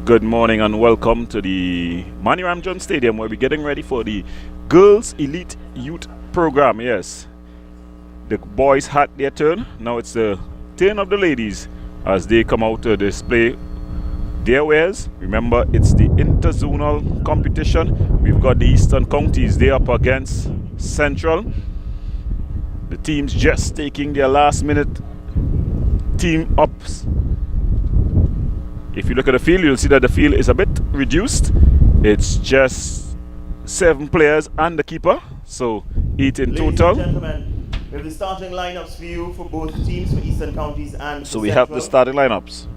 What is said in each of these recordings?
Good morning and welcome to the Manny Ramjohn Stadium where we're getting ready for the Girls Elite Youth Program. Yes, the boys had their turn. Now it's the turn of the ladies as they come out to display their wares. Remember, it's the interzonal competition. We've got the Eastern Counties. They're up against Central. The teams just taking their last minute team ups. If you look at the field, you'll see that the field is a bit reduced. It's just 7 players and the keeper, so 8 in total. Ladies and gentlemen, we have the starting lineups for you for both teams, for Eastern Counties and So we have the starting lineups.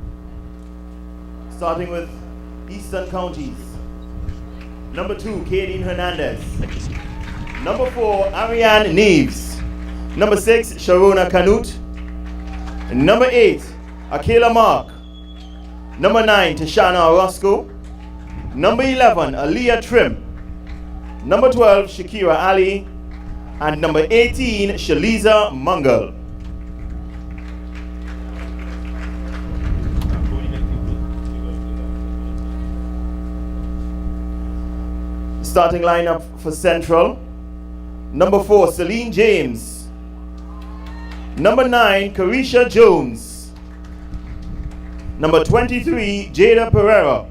Starting with Eastern Counties. Number 2, Kadeen Hernandez. Number 4, Ariane Neves. Number 6, Sharona Canute. Number 8, Akela Mark. Number 9, Tashana Orozco. Number 11, Aliyah Trim. Number 12, Shakira Ali. And number 18, Shaliza Mangal. Starting lineup for Central. Number 4, Celine James. Number 9, Carisha Jones. Number 23, Jada Pereira.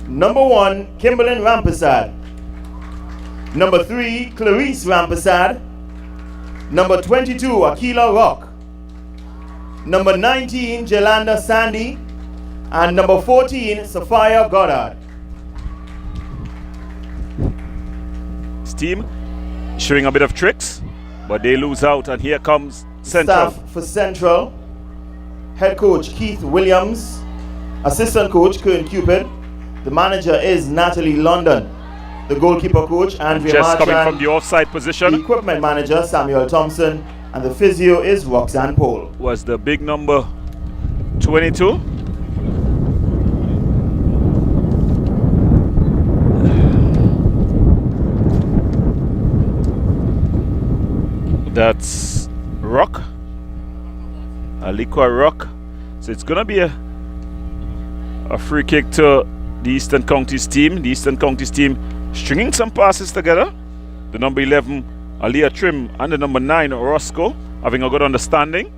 Number 1, Kimberlyn Rampersad. Number 3, Clarice Rampersad. Number 22, Akila Rock. Number 19, Jelanda Sandy. And number 14, Sophia Goddard. This team showing a bit of tricks, but they lose out, and here comes Central. Staff for Central. Head coach Keith Williams. Assistant coach Kern Cupid. The manager is Natalie London. The goalkeeper coach Andrea Just Marchand. coming from the offside The position equipment manager Samuel Thompson. And the physio is Roxanne Pohl. was the big number 22. That's Rock. Alikwa Rock. So it's gonna be a free kick to the Eastern Counties team. The Eastern Counties team stringing some passes together. The number 11 Aliyah Trim and the number 9 Orozco having a good understanding.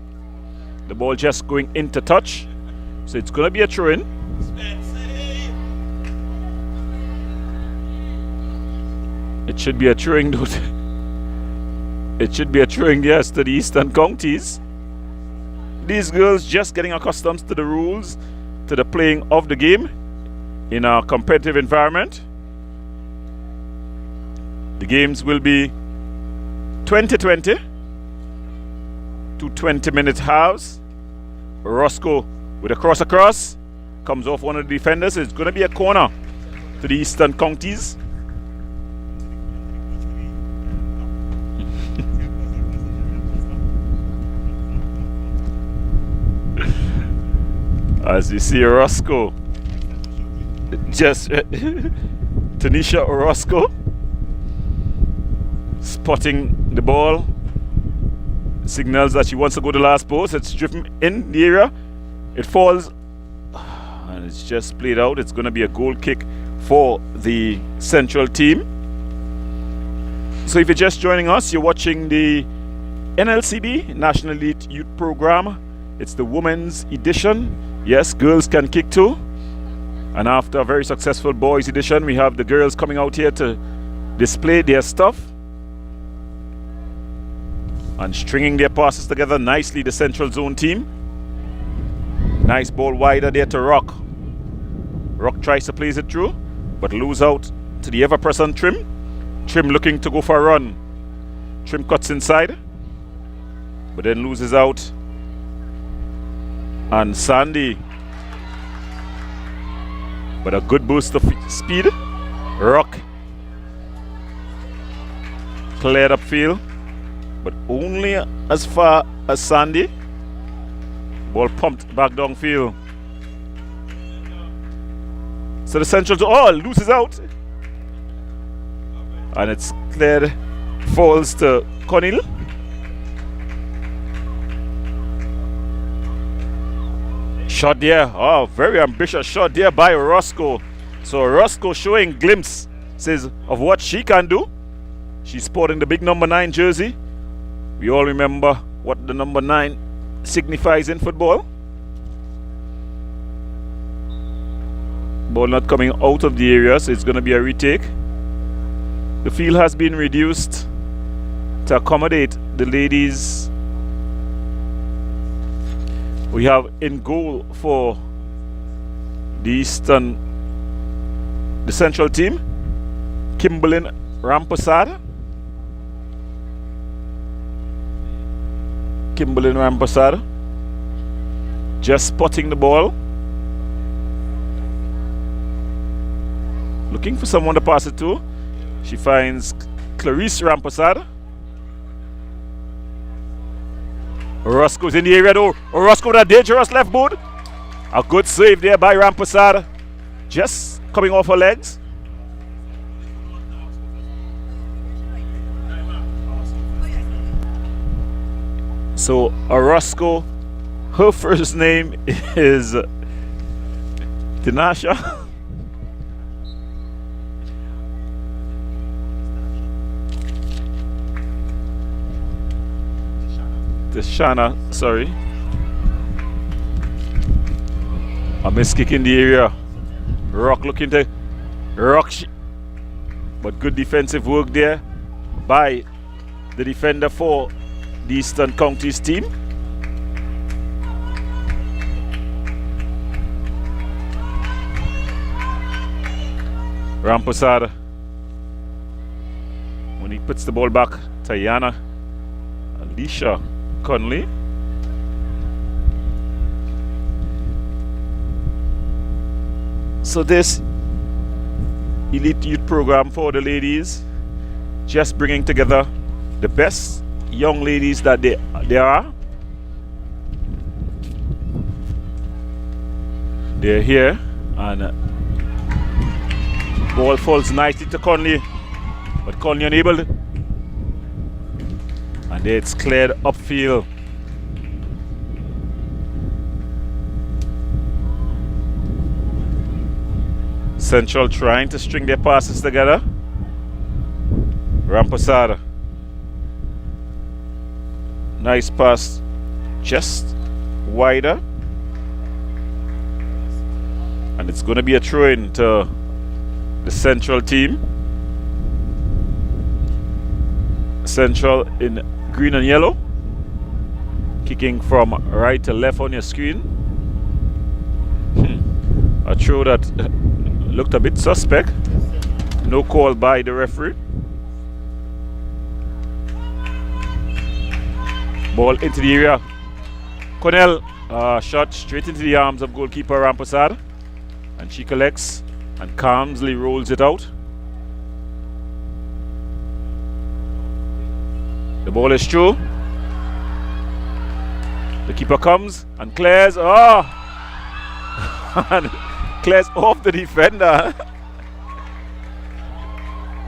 The ball just going into touch. So it's gonna be a throw-in. It should be a throw-in, dude. It should be a throw-in, yes, to the Eastern Counties. These girls just getting accustomed to the rules, to the playing of the game in a competitive environment. The games will be 20-20 to 20-minute halves. Roscoe with a cross across, comes off one of the defenders. It's going to be a corner to the Eastern Counties. As you see Orozco, just Tanisha Orozco spotting the ball, signals that she wants to go to the last post. It's driven in the area, it falls, and it's just played out. It's going to be a goal kick for the Central team. So if you're just joining us, you're watching the NLCB National Elite Youth Program. It's the women's edition. Yes, girls can kick too. And after a very successful boys edition, we have the girls coming out here to display their stuff and stringing their passes together nicely. The Central Zone team. Nice ball wider there to Rock. Rock tries to place it through, but lose out to the ever-present Trim. Trim looking to go for a run. Trim cuts inside, but then loses out. And Sandy, but a good boost of speed. Rock cleared up field, but only as far as Sandy. Ball pumped back downfield. So the Central loses out, and it's cleared. Falls to Conil. Shot there. Oh, very ambitious shot there by Roscoe. So Roscoe showing glimpses of what she can do. She's sporting the big number 9 jersey. We all remember what the number 9 signifies in football. Ball not coming out of the area, so it's going to be a retake. The field has been reduced to accommodate the ladies. We have in goal for the central team, Kimberlyn Rampersad. Kimberlyn Rampersad just spotting the ball. Looking for someone to pass it to. She finds Clarice Rampersad. Roscoe's in the area though. Roscoe with a dangerous left boot. A good save there by Rampersad. Just coming off her legs. So Roscoe, her first name is Tinasha. Tishana, sorry. A miss kick in the area. Rock looking to rock, but good defensive work there by the defender for the Eastern Counties team. Rampersad, when he puts the ball back, Tayana Alicia Conley. So this elite youth program for the ladies, just bringing together the best young ladies that there are. They're here, and ball falls nicely to Conley, but Conley unable, and it's cleared upfield. Central trying to string their passes together. Rampersad, nice pass, just wider, and it's going to be a throw-in to the Central team. Central in green and yellow, kicking from right to left on your screen. A throw that looked a bit suspect. No call by the referee. Ball into the area. Cornell shot straight into the arms of goalkeeper Rampersad, and she collects and calmly rolls it out. The ball is through. The keeper comes and clears. Oh! And clears off the defender.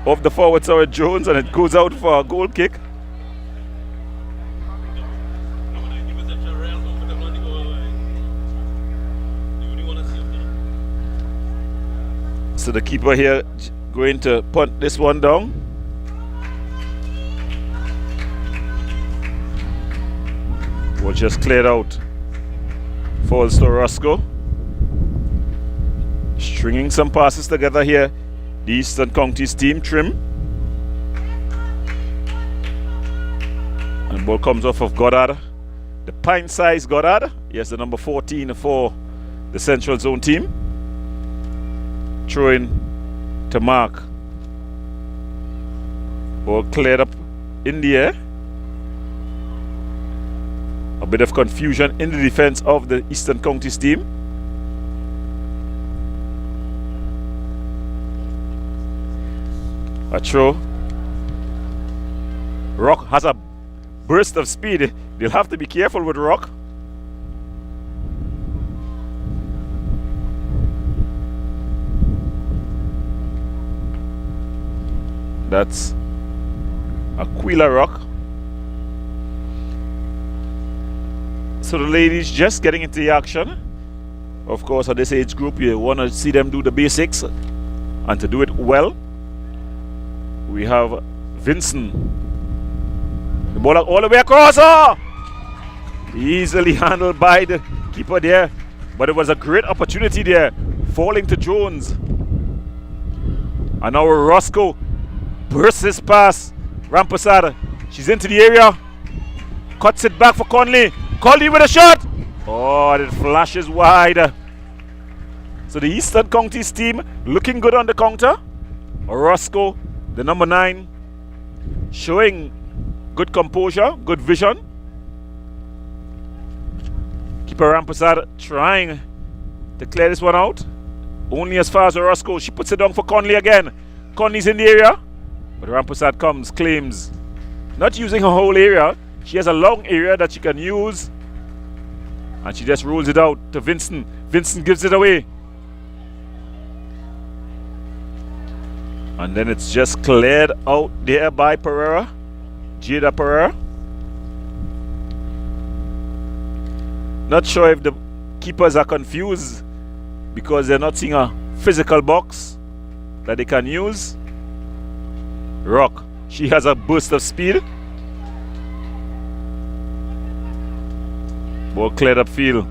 Off the forward Sarah Jones, and it goes out for a goal kick. So the keeper here going to punt this one down. Ball just cleared out. Falls to Roscoe. Stringing some passes together here. The Eastern Counties team, Trim. And the ball comes off of Goddard. The pint-sized Goddard. Yes, the number 14 for the Central Zone team. Throwing to Mark. Ball cleared up in the air. A bit of confusion in the defense of the Eastern Counties team. A throw. Rock has a burst of speed. They'll have to be careful with Rock. That's Aquila Rock. So the ladies just getting into the action. Of course, at this age group, you want to see them do the basics, and to do it well, we have Vincent. The ball all the way across. Oh! Easily handled by the keeper there, but it was a great opportunity there, falling to Jones. And now Roscoe bursts his pass. Rampersad, she's into the area, cuts it back for Conley. Conley with a shot. Oh, and it flashes wide. So the Eastern Counties team looking good on the counter. Roscoe, the number 9, showing good composure, good vision. Keeper Rampersad trying to clear this one out. Only as far as Roscoe. She puts it down for Conley again. Conley's in the area, but Rampersad comes, claims. Not using her whole area. She has a long area that she can use, and she just rolls it out to Vincent. Vincent gives it away, and then it's just cleared out there by Pereira, Jada Pereira. Not sure if the keepers are confused because they're not seeing a physical box that they can use. Rock, she has a burst of speed. Ball cleared up field.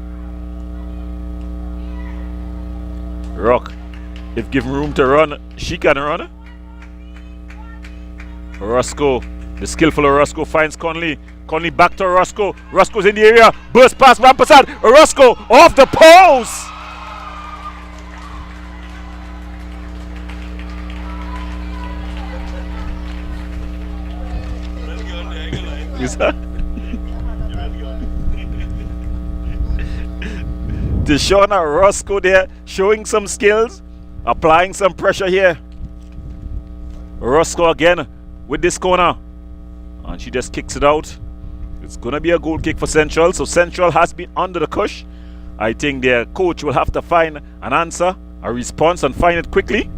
Rock, if given room to run, she can run. Roscoe, the skillful Roscoe finds Conley. Conley back to Roscoe. Roscoe's in the area. Burst past Rampersad. Roscoe off the post. Deshauna Roscoe there showing some skills, applying some pressure here. Roscoe again with this corner, and she just kicks it out. It's gonna be a goal kick for Central. So Central has been under the cush. I think their coach will have to find an answer, a response, and find it quickly.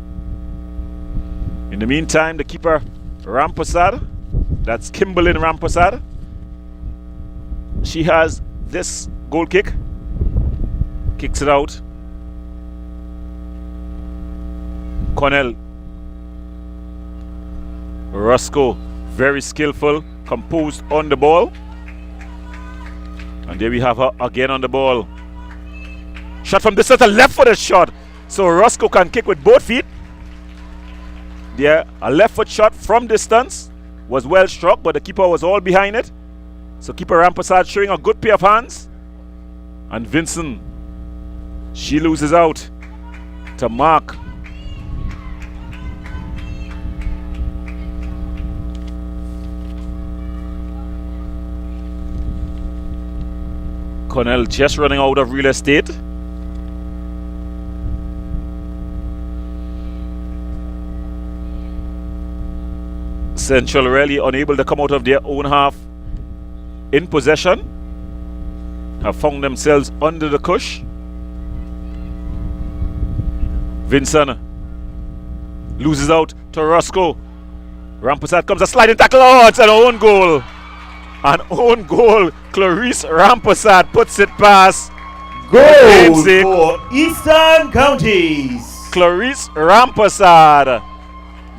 In the meantime, the keeper Rampersad, that's Kimberlyn Rampersad, she has this goal kick. Kicks it out. Cornell. Roscoe, very skillful, composed on the ball. And there we have her again on the ball. Shot from distance, a left-footed shot. So Roscoe can kick with both feet. There, a left-foot shot from distance was well struck, but the keeper was all behind it. So keeper Rampersad showing a good pair of hands. And Vincent, she loses out to Mark. Cornell just running out of real estate. Central really unable to come out of their own half in possession. Have found themselves under the cush. Vincent loses out to Roscoe. Rampersad comes a sliding tackle. Oh, it's an own goal. An own goal. Clarice Rampersad puts it past. Goal for Eastern Counties. Clarice Rampersad,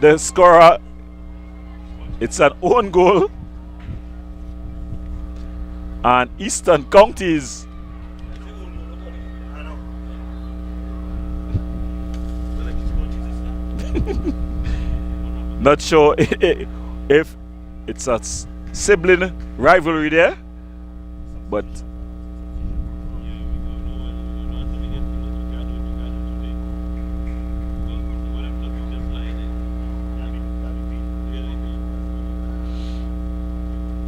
the scorer. It's an own goal. And Eastern Counties not sure if it's a sibling rivalry there, but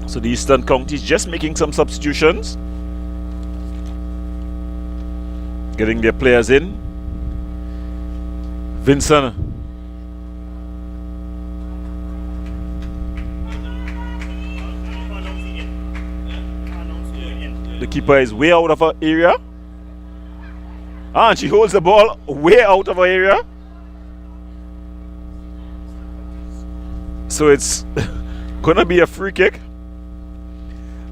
so the Eastern Counties just making some substitutions, getting their players in. Vincent, the keeper is way out of her area, and she holds the ball way out of her area. So it's gonna be a free kick.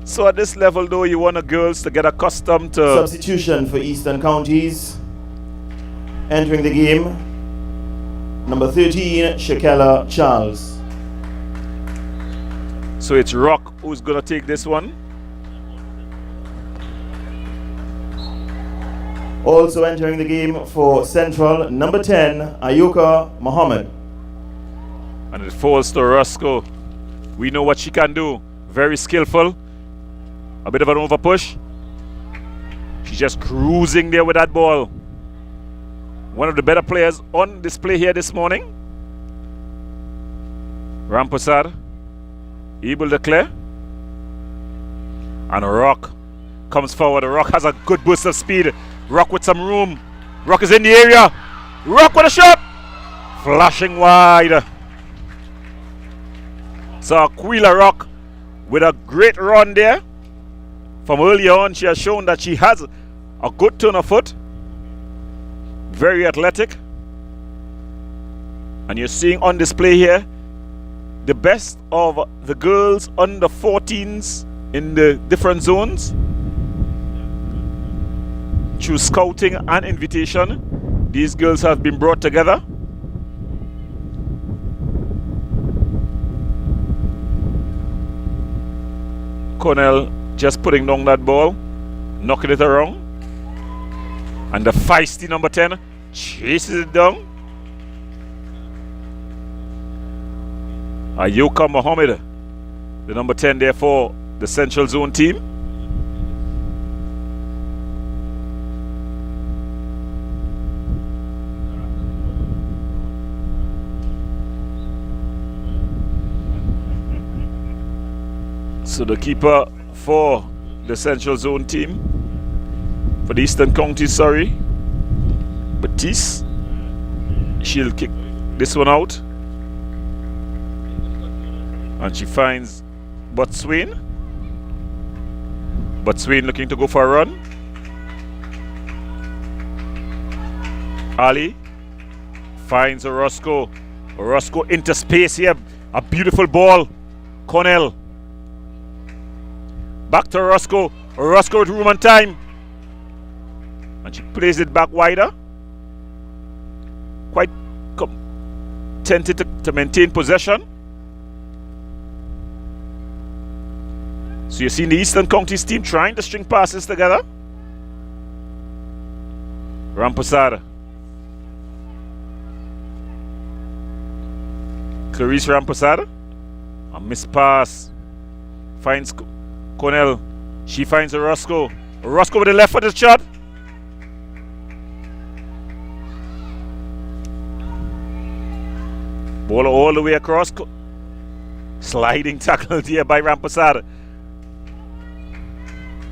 So at this level though, you want the girls to get accustomed to... Substitution for Eastern Counties. Entering the game, number 13, Shakella Charles. So it's Rock who's going to take this one. Also entering the game for Central, number 10, Ayuka Muhammad. And it falls to Roscoe. We know what she can do. Very skillful. A bit of an over push. She's just cruising there with that ball. One of the better players on display here this morning. Rampersad able to clear. And Rock comes forward. Rock has a good burst of speed. Rock with some room. Rock is in the area. Rock with a shot. Flashing wide. So Aquila Rock with a great run there. From earlier on, she has shown that she has a good turn of foot. Very athletic. And you're seeing on display here the best of the girls under 14s in the different zones. Through scouting and invitation, these girls have been brought together. Cornell just putting down that ball, knocking it around. And the feisty number 10 chases it down. Ayuka Muhammad, the number 10 there for the Central Zone team. So the keeper for the Central Zone team, for the Eastern Counties, sorry, Batiste, she'll kick this one out. And she finds Botswain. Botswain looking to go for a run. Ali finds Orozco. Orozco into space here. A beautiful ball. Cornell. Back to Orozco. Orozco with room and time. And she plays it back wider. Quite tempted to maintain possession. So you're seeing the Eastern Counties team trying to string passes together. Rampersad. Clarice Rampersad. A missed pass. Finds Cornell. She finds Orozco. Orozco with the left-footed shot. Ball all the way across. Sliding tackle here by Rampersad.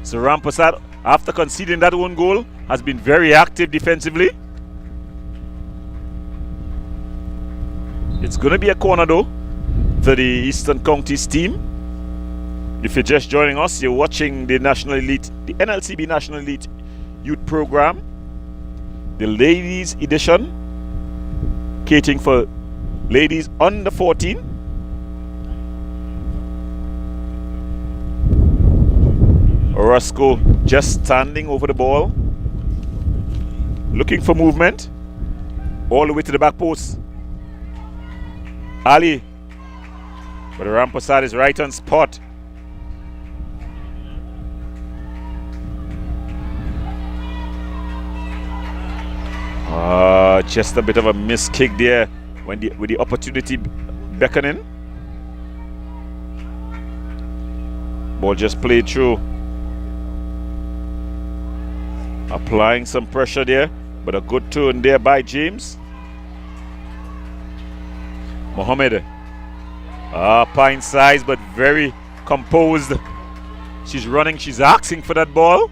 So Rampersad, after conceding that own goal, has been very active defensively. It's going to be a corner though to the Eastern Counties team. If you're just joining us, you're watching the National Elite, the NLCB National Elite Youth Program, the ladies edition, catering for ladies under 14. Orozco just standing over the ball, looking for movement, all the way to the back post. Ali, but Rampersad is right on spot. Just a bit of a missed kick there when with the opportunity beckoning. Ball just played through. Applying some pressure there, but a good turn there by James. Mohammed. Pine size, but very composed. She's running, she's asking for that ball.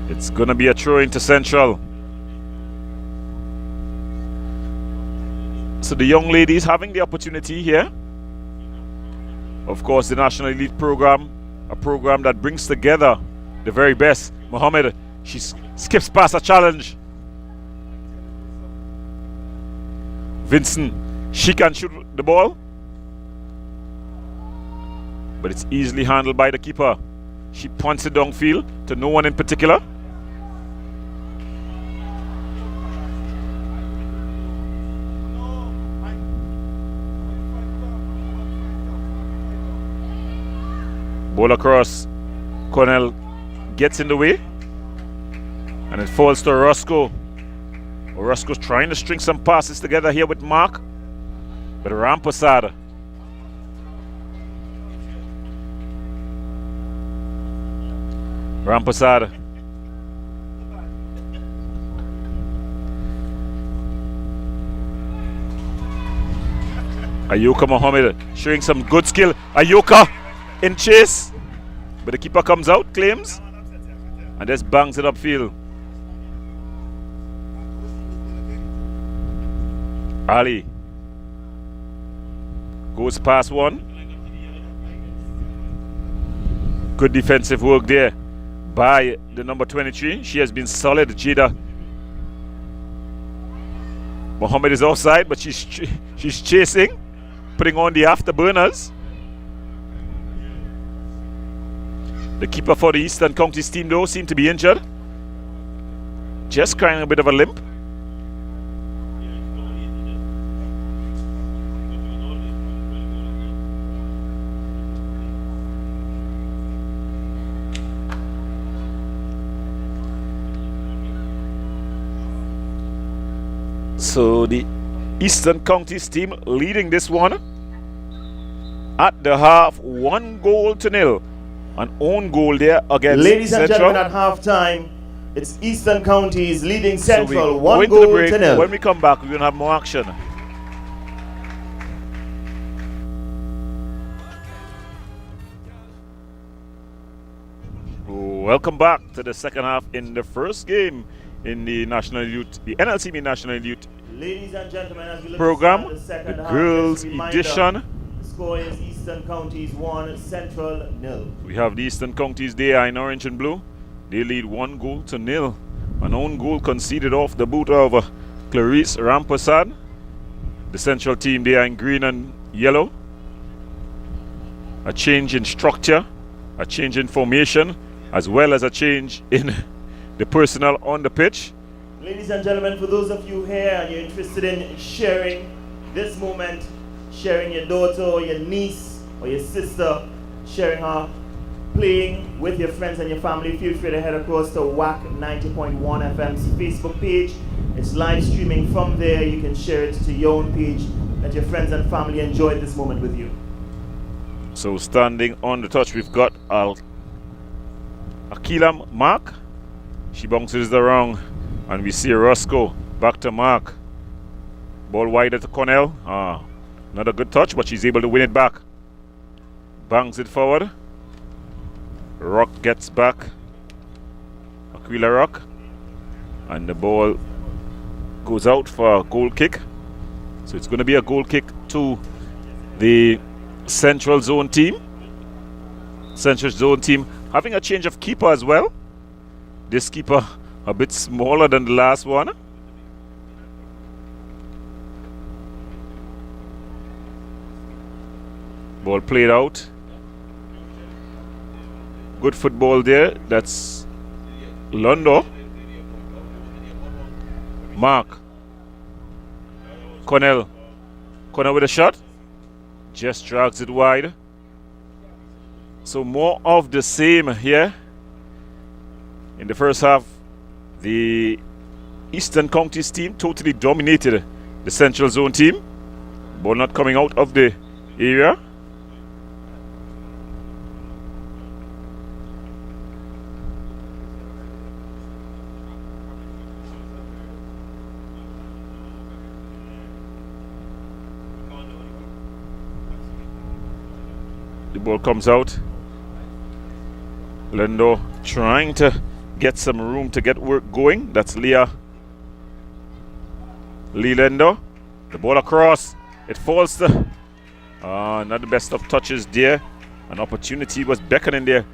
It's gonna be a throw into Central. So the young ladies having the opportunity here. Of course, the National Elite Program, a program that brings together the very best. Mohammed, she skips past a challenge. Vincent She can shoot the ball, but it's easily handled by the keeper. She punts it downfield to no one in particular. Ball across. Cornell gets in the way, and it falls to Roscoe. Roscoe's trying to string some passes together here with Mark, but Rampersad Ayoka Mohammed showing some good skill. Ayoka in chase, but the keeper comes out, claims, and just bangs it upfield. Ali goes past one. Good defensive work there by the number 23. She has been solid, Jada. Mohammed is offside, but she's chasing, putting on the afterburners. The keeper for the Eastern Counties team, though, seemed to be injured. Just carrying a bit of a limp. So the Eastern Counties team leading this one at the half, 1-0. An own goal there against Ladies and Central. gentlemen, at halftime, it's Eastern Counties leading Central, so 1 goal break. to nil. When we come back, we're going to have more action. Welcome back to the second half in the first game in the National Youth, the NLCB National Youth Ladies and gentlemen, as we look program, to start the second the half, girls just a reminder, edition. the score is Eastern Counties 1, Central 0. We have the Eastern Counties, they are in orange and blue. They lead 1-0. An own goal conceded off the boot of Clarice Rampersad. The Central team, they are in green and yellow. A change in structure, a change in formation, as well as a change in the personnel on the pitch. Ladies and gentlemen, for those of you here and you're interested in sharing this moment, sharing your daughter or your niece or your sister, sharing her playing with your friends and your family, feel free to head across to WAC 90.1 FM's Facebook page. It's live streaming from there. You can share it to your own page. Let your friends and family enjoy this moment with you. So standing on the touch, we've got Akilam Mark. She bounces the wrong, and we see Roscoe back to Mark. Ball wider to Cornell. Not a good touch, but she's able to win it back. Bangs it forward. Rock gets back. Aquila Rock. And the ball goes out for a goal kick. So it's going to be a goal kick to the Central Zone team. Central Zone team having a change of keeper as well. This keeper a bit smaller than the last one. Ball played out. Good football there. That's Londo. Mark. Cornell. Cornell with a shot. Just drags it wide. So more of the same here. In the first half, the Eastern Counties team totally dominated the Central Zone team. Ball not coming out of the area. The ball comes out. Lendo trying to get some room to get work going. That's Lee Lendo. The ball across. It falls to not the best of touches there. An opportunity was beckoning there.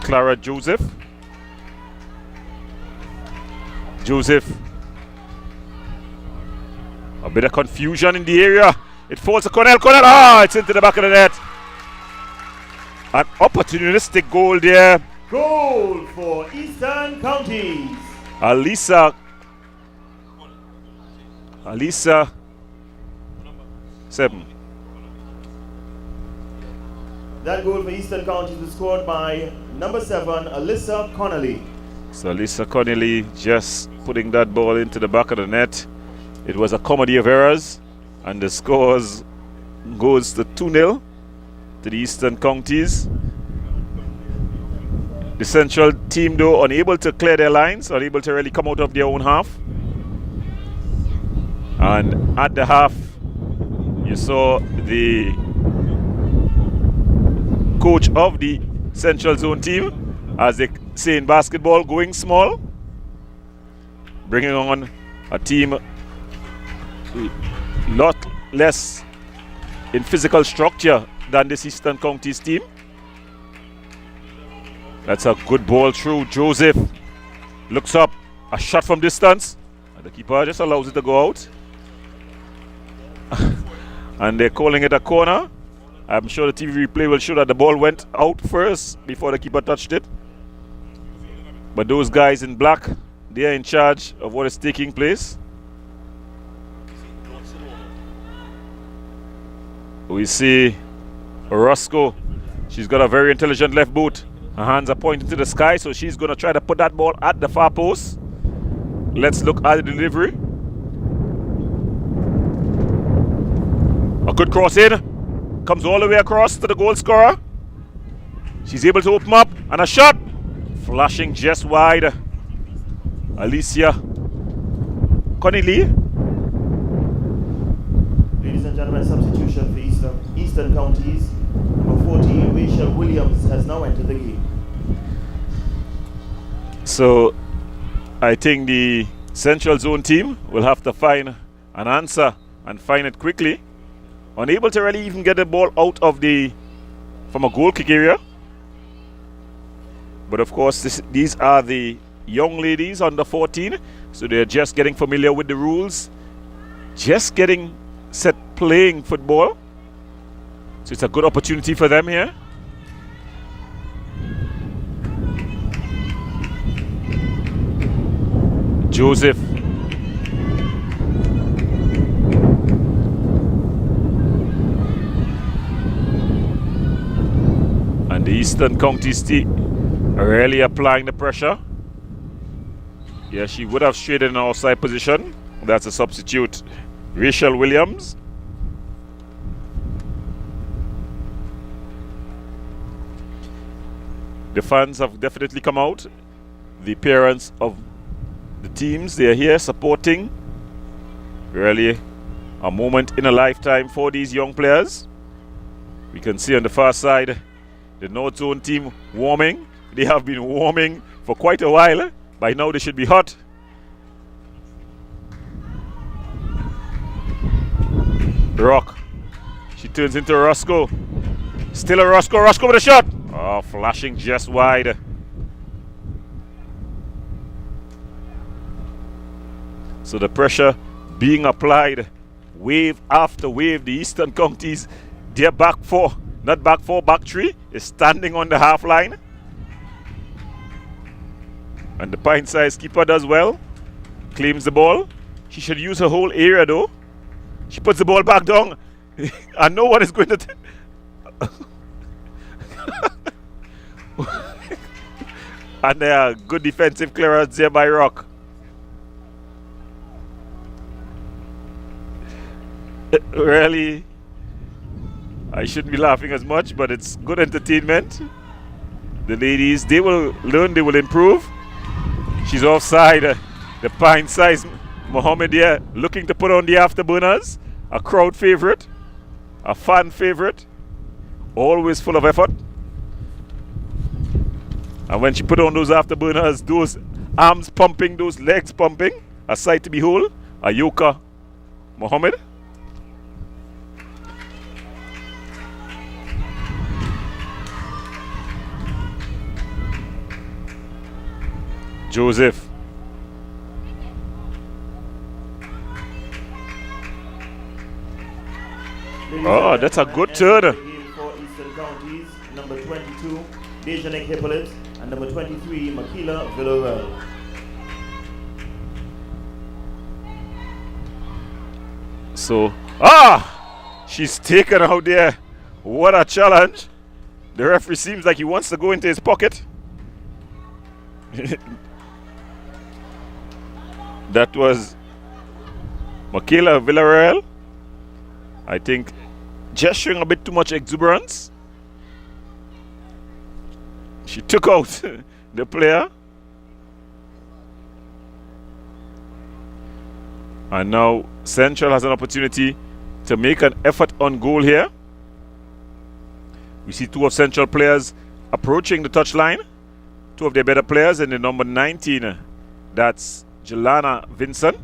Clara Joseph. Bit of confusion in the area. It falls to Cornell. Cornell, it's into the back of the net. An opportunistic goal there. Goal for Eastern Counties. Alisa 7. That goal for Eastern Counties was scored by number 7, Alyssa Connolly. So Alyssa Connolly just putting that ball into the back of the net. It was a comedy of errors, and the scores goes to 2-0 to the Eastern Counties. The Central team, though, unable to clear their lines, unable to really come out of their own half. And at the half, you saw the coach of the Central Zone team, as they say in basketball, going small, bringing on a team a lot less in physical structure than this Eastern Counties team. That's a good ball through. Joseph looks up, a shot from distance, and the keeper just allows it to go out. And they're calling it a corner. I'm sure the TV replay will show that the ball went out first before the keeper touched it. But those guys in black, they are in charge of what is taking place. We see Roscoe. She's got a very intelligent left boot. Her hands are pointing to the sky, so she's going to try to put that ball at the far post. Let's look at the delivery. A good cross in. Comes all the way across to the goal scorer. She's able to open up, and a shot. Flashing just wide. Alicia Connolly. Ladies and gentlemen, substitution for Eastern Counties. Number 14, Rachel Williams, has now entered the game. So I think the Central Zone team will have to find an answer and find it quickly. Unable to really even get the ball out of from a goal kick area. But of course, these are the young ladies under 14, so they're just getting familiar with the rules, just getting set playing football. So it's a good opportunity for them here. Joseph. And the Eastern Counties team are really applying the pressure. Yeah, she would have strayed in an outside position. That's a substitute, Rachel Williams. The fans have definitely come out. The parents of the teams, they are here supporting. Really a moment in a lifetime for these young players. We can see on the far side the North Zone team warming. They have been warming for quite a while. By now they should be hot. Rock. She turns into Roscoe. Still a Roscoe. Roscoe with a shot. Oh, flashing just wide. So the pressure being applied wave after wave. The Eastern Counties, their back four, not back four, back three, is standing on the half line. And the Pine Size keeper does well. Claims the ball. She should use her whole area though. She puts the ball back down. And no one is going to... And there are good defensive clearance there by Rock. Really, I shouldn't be laughing as much, but it's good entertainment. The ladies, they will learn, they will improve. She's offside. The Pine Size Mohammed here looking to put on the afterburners. A crowd favorite, a fan favorite, always full of effort. And when she put on those afterburners, those arms pumping, those legs pumping, a sight to behold. Ayoka Mohammed. Joseph. Oh, that's a good turn. For Eastern Counties, number 22, Dejanik Hippolyte, and number 23, Makila Villarreal. So, she's taken out there. What a challenge. The referee seems like he wants to go into his pocket. That was Makila Villarreal. I think just showing a bit too much exuberance. She took out the player. And now Central has an opportunity to make an effort on goal here. We see two of Central players approaching the touchline. Two of their better players in the number 19. That's Jelana Vincent.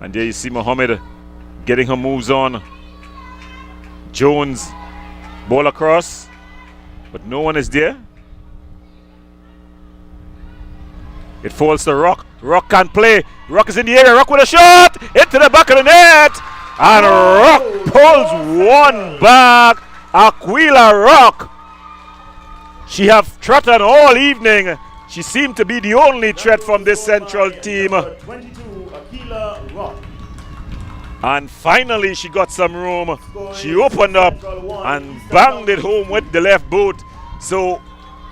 And there you see Mohammed getting her moves on. Jones, ball across, but no one is there. It falls to Rock. Rock can't play. Rock is in the area. Rock with a shot into the back of the net. And Rock pulls one back. Aquila Rock. She have threatened all evening. She seemed to be the only threat from this Central team. 22, Aquila Rock. And finally she got some room. She opened up and banged it home with the left boot. So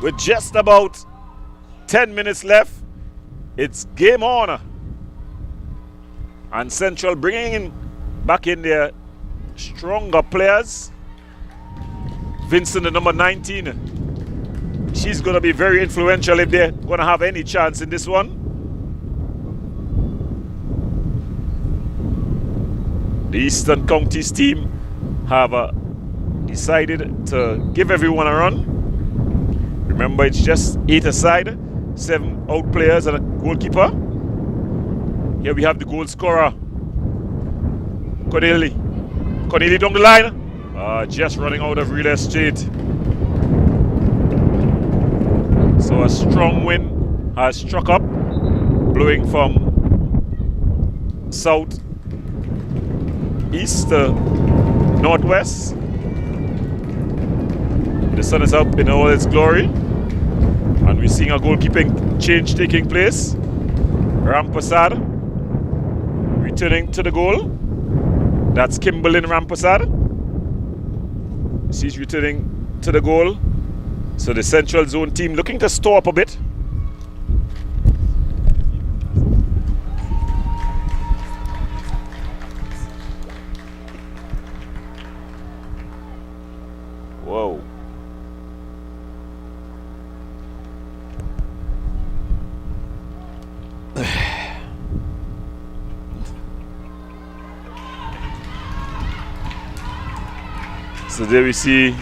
with just about 10 minutes left, it's game on. And Central bringing back in their stronger players. Vincent, the number 19. She's going to be very influential if they're going to have any chance in this one. The Eastern Counties team have decided to give everyone a run. Remember, it's just 8 aside, 7 out players and a goalkeeper. Here we have the goal scorer, Corneli. Corneli down the line. Just running out of real estate. So a strong wind has struck up, blowing from south east to northwest. The sun is up in all its glory, and we're seeing a goalkeeping change taking place. Rampasad returning to the goal. That's Kimberlyn Rampasad. She's returning to the goal. So the Central Zone team looking to store up a bit. Whoa. So there we see,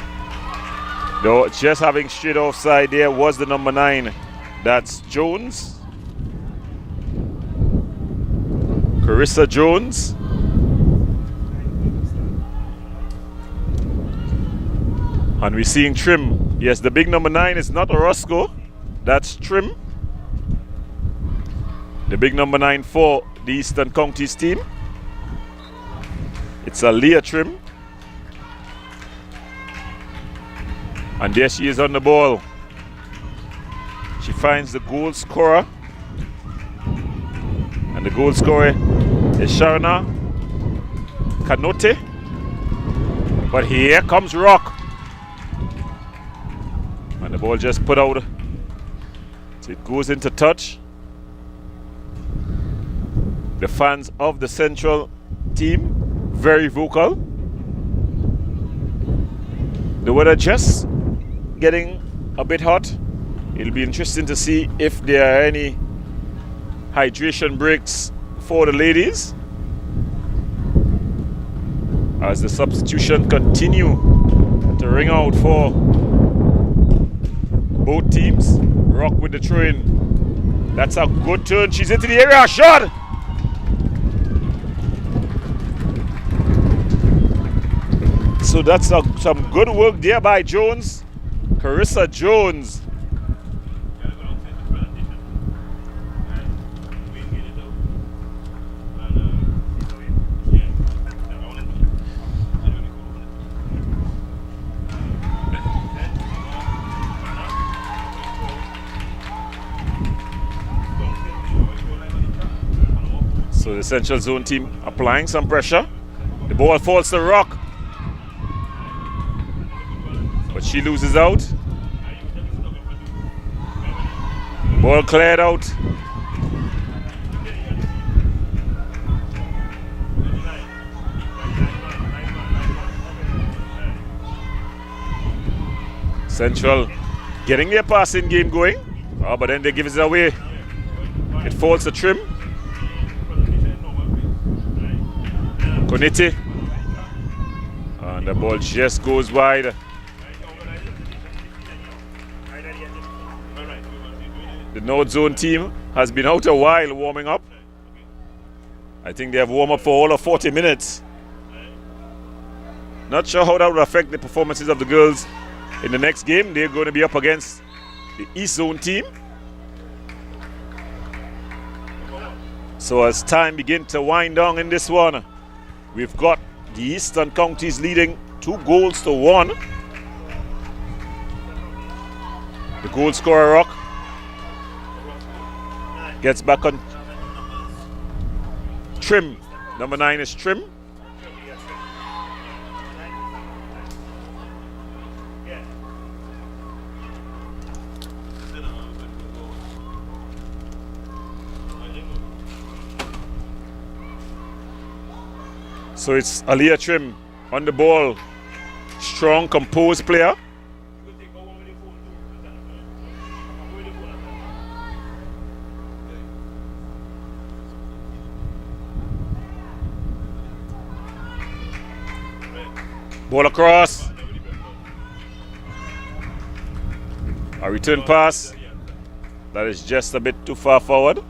though, just having straight offside there was the number 9. That's Jones. Carissa Jones. And we're seeing Trim. Yes, the big number 9 is not Orozco. That's Trim. The big number 9 for the Eastern Counties team. It's Leah Trim. And there she is on the ball. She finds the goal scorer. And the goal scorer is Sharna Kanote. But here comes Rock. And the ball just put out. So it goes into touch. The fans of the Central team, very vocal. The weather just getting a bit hot. It'll be interesting to see if there are any hydration breaks for the ladies as the substitution continue to ring out for both teams. Rock with the throw-in. That's a good turn. She's into the area. Shot! So that's some good work there by Jones. Carissa Jones. So the Central Zone team applying some pressure. The ball falls to Rock. But she loses out. Ball cleared out. Central getting their passing game going. Oh, but then they give it away. It falls to Trim. Konete. And the ball just goes wide. The North Zone team has been out a while warming up. I think they have warmed up for all of 40 minutes. Not sure how that will affect the performances of the girls in the next game. They're going to be up against the East Zone team. So as time begins to wind down in this one, we've got the Eastern Counties leading 2-1. The goal scorer Rock gets back on Trim. Number 9 is Trim. So it's Aliyah Trim on the ball. Strong, composed player. Ball across. A return pass. That is just a bit too far forward.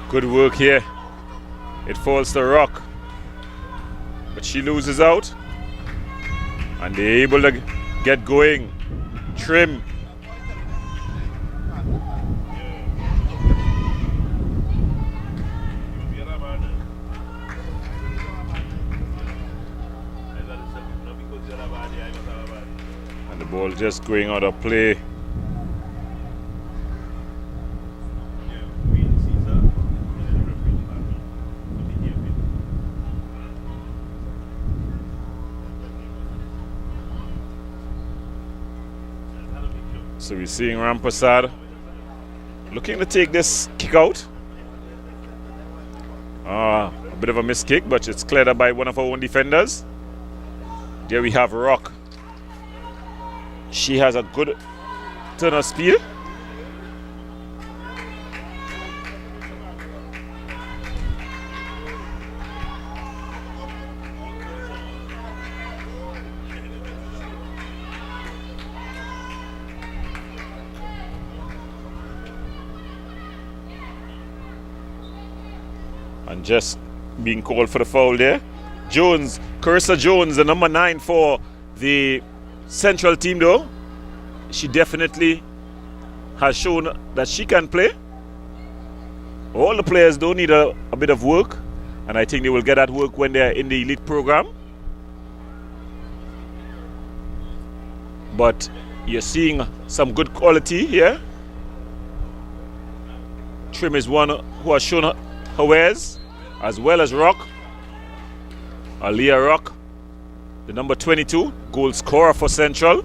Good work here. It falls to Rock. But she loses out. And they're able to get going. Trim. And the ball just going out of play. So we're seeing Rampasad looking to take this kick out. A bit of a missed kick, but it's cleared up by one of our own defenders. There we have Rock. She has a good turn of speed. And just being called for the foul there. Jones, Carissa Jones, the number 9 for the Central team though. She definitely has shown that she can play. All the players do need a bit of work, and I think they will get that work when they're in the elite program. But you're seeing some good quality here. Trim is one who has shown her wares, as well as Rock. Aliyah Rock, the number 22, goal scorer for Central.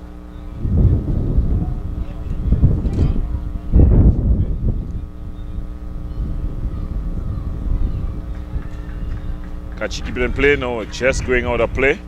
Can she keep it in play? No, just going out of play.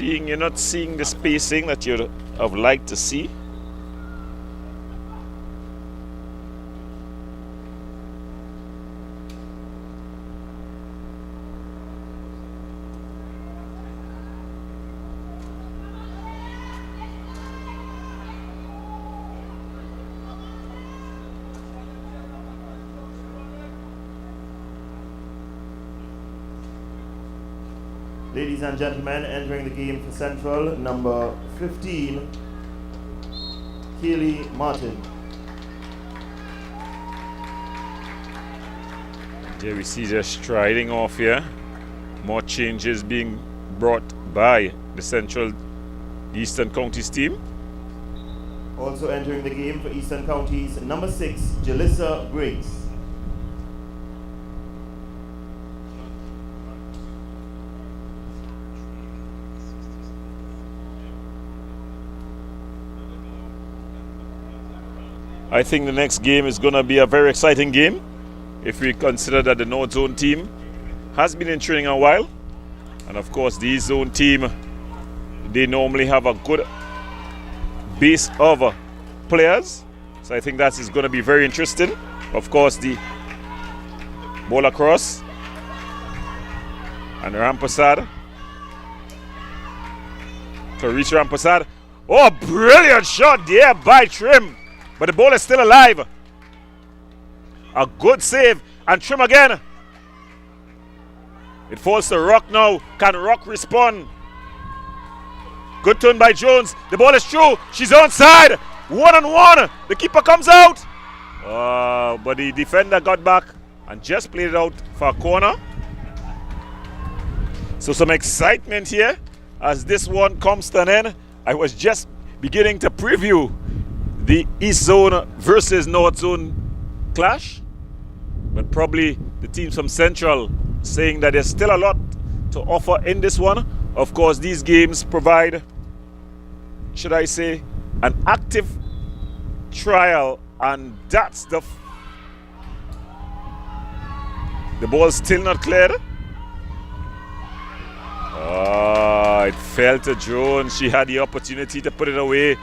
You're not seeing the spacing that you'd have liked to see. Ladies and gentlemen, entering the game for Central, number 15, Keely Martin. There we see they're striding off here. More changes being brought by the Central Eastern Counties team. Also entering the game for Eastern Counties, number 6, Jalissa Briggs. I think the next game is going to be a very exciting game if we consider that the North Zone team has been in training a while. And of course, the East Zone team, they normally have a good base of players. So I think that is going to be very interesting. Of course, the ball across. And Rampersad. Clarice Rampersad. Oh, brilliant shot there by Trim. But the ball is still alive. A good save. And Trim again. It falls to Rock now. Can Rock respond? Good turn by Jones. The ball is through. She's onside. 1-on-1. The keeper comes out. But the defender got back and just played it out for a corner. So some excitement here as this one comes to an end. I was just beginning to preview the East Zone versus North Zone clash, but probably the teams from Central saying that there's still a lot to offer in this one. Of course, these games provide, should I say, an active trial, and that's the ball's still not cleared. It fell to Jones. She had the opportunity to put it away.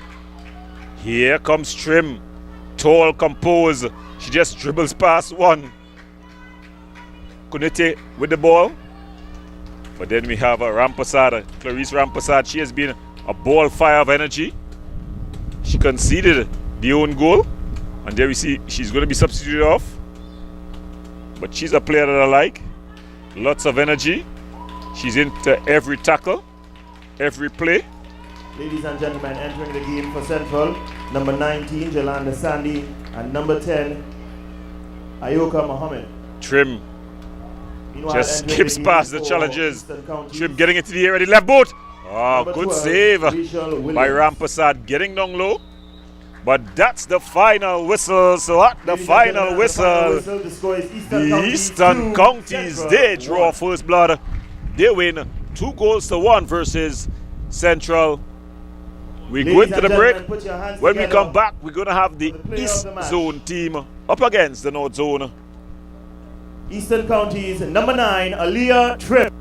Here comes Trim, tall, composed. She just dribbles past one. Kunete with the ball. But then we have Rampersad, Clarice Rampersad. She has been a ball fire of energy. She conceded the own goal. And there we see she's going to be substituted off. But she's a player that I like. Lots of energy. She's into every tackle, every play. Ladies and gentlemen, entering the game for Central, number 19, Jalanda Sandy, and number 10, Ayoka Mohammed. Trim just skips past the challenges. Trim getting into the area, the left boot. Good 12, save Rachel by Rampersad, getting down low. But that's the final whistle. So at the final whistle, the Eastern Counties, they draw first blood. They win 2-1 versus Central. We go into the break. When we come back, we're going to have the East Zone team up against the North Zone. Eastern Counties, number 9, Aaliyah Tripp.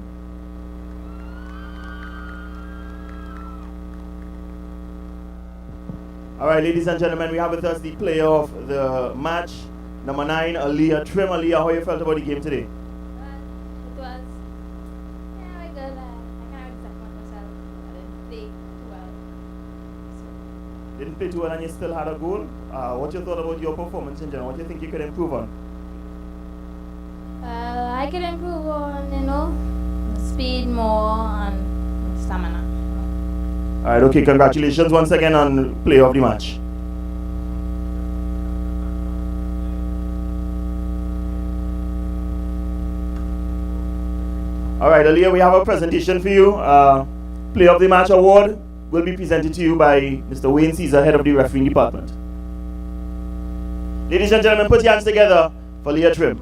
All right, ladies and gentlemen, we have with us the player of the match, number 9, Aaliyah Trim. Aaliyah, how you felt about the game today? It was very good. I can't disappoint myself. I didn't play too well. Didn't play too well and you still had a goal. What you thought about your performance in general? What do you think you could improve on? I could improve on, speed more and stamina. All right, okay, congratulations once again on player of the match. All right, Aaliyah, we have a presentation for you. Player of the match award will be presented to you by Mr. Wayne Caesar, head of the refereeing department. Ladies and gentlemen, put your hands together for Aaliyah Trim.